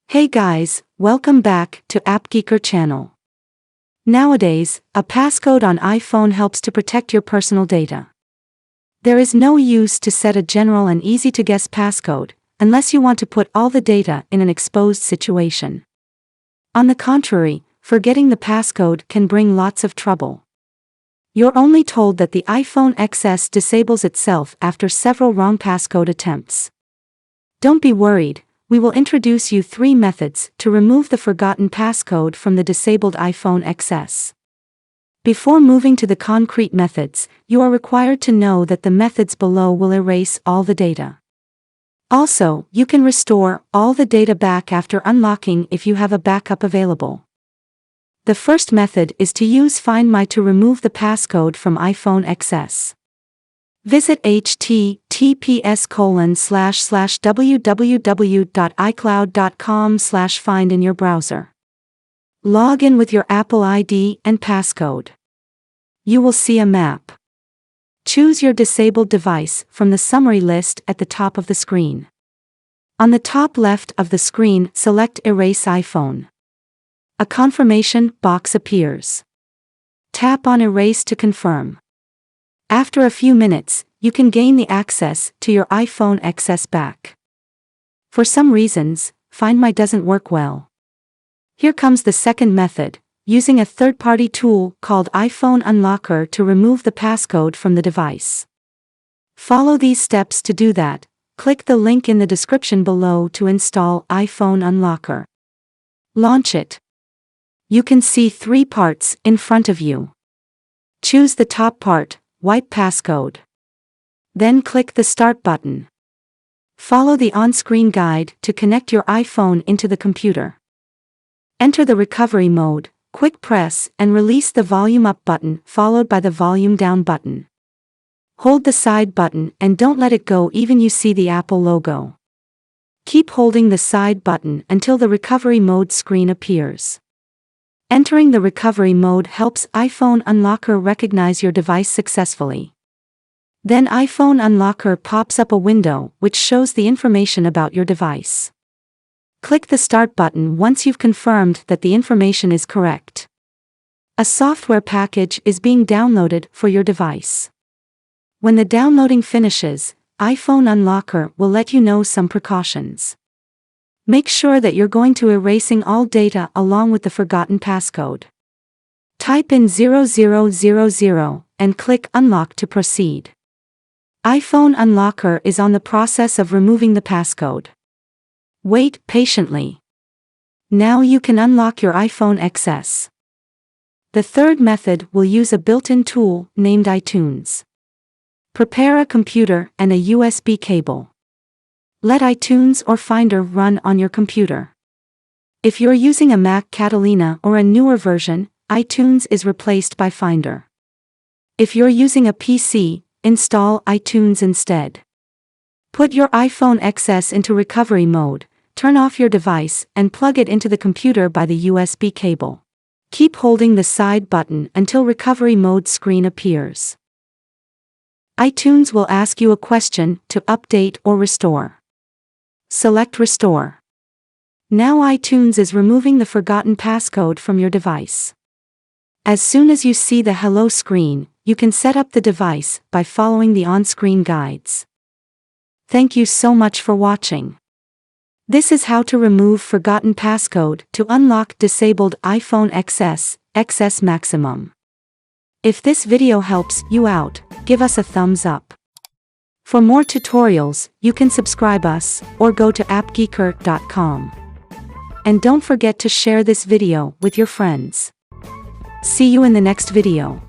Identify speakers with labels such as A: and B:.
A: Hey guys, welcome back to AppGeeker channel. Nowadays, a passcode on iPhone helps to protect your personal data. There is no use to set a general and easy-to-guess passcode, unless you want to put all the data in an exposed situation. On the contrary, forgetting the passcode can bring lots of trouble. You're only told that the iPhone XS disables itself after several wrong passcode attempts. Don't be worried, we will introduce you 3 methods to remove the forgotten passcode from the disabled iPhone XS. Before moving to the concrete methods, you are required to know that the methods below will erase all the data. Also, you can restore all the data back after unlocking if you have a backup available. The first method is to use FindMe to remove the passcode from iPhone XS. Visit https://www.icloud.com/find in your browser. Log in with your Apple ID and passcode. You will see a map. Choose your disabled device from the summary list at the top of the screen. On the top left of the screen, select Erase iPhone. A confirmation box appears. Tap on Erase to confirm. After a few minutes, you can gain the access to your iPhone XS back. For some reasons, FindMe doesn't work well. Here comes the second method, using a third-party tool called iPhone Unlocker to remove the passcode from the device. Follow these steps to do that. Click the link in the description below to install iPhone Unlocker. Launch it. You can see 3 parts in front of you. Choose the top part, Wipe Passcode. Then click the Start button. Follow the on-screen guide to connect your iPhone into the computer. Enter the recovery mode, quick press and release the volume up button followed by the volume down button. Hold the side button and don't let it go even you see the Apple logo. Keep holding the side button until the recovery mode screen appears. Entering the recovery mode helps iPhone Unlocker recognize your device successfully. Then iPhone Unlocker pops up a window which shows the information about your device. Click the Start button once you've confirmed that the information is correct. A software package is being downloaded for your device. When the downloading finishes, iPhone Unlocker will let you know some precautions. Make sure that you're going to erasing all data along with the forgotten passcode. Type in 0000 and click Unlock to proceed. iPhone Unlocker is on the process of removing the passcode. Wait patiently. Now you can unlock your iPhone XS. The third method will use a built-in tool named iTunes. Prepare a computer and a USB cable. Let iTunes or Finder run on your computer. If you're using a Mac Catalina or a newer version, iTunes is replaced by Finder. If you're using a PC, install iTunes instead. Put your iPhone XS into recovery mode, turn off your device and plug it into the computer by the USB cable. Keep holding the side button until recovery mode screen appears. iTunes will ask you a question to update or restore. Select Restore. Now iTunes is removing the forgotten passcode from your device. As soon as you see the Hello screen, you can set up the device by following the on-screen guides. Thank you so much for watching. This is how to remove forgotten passcode to unlock disabled iPhone XS Maximum. If this video helps you out, give us a thumbs up. For more tutorials, you can subscribe us or go to appgeeker.com. And don't forget to share this video with your friends. See you in the next video.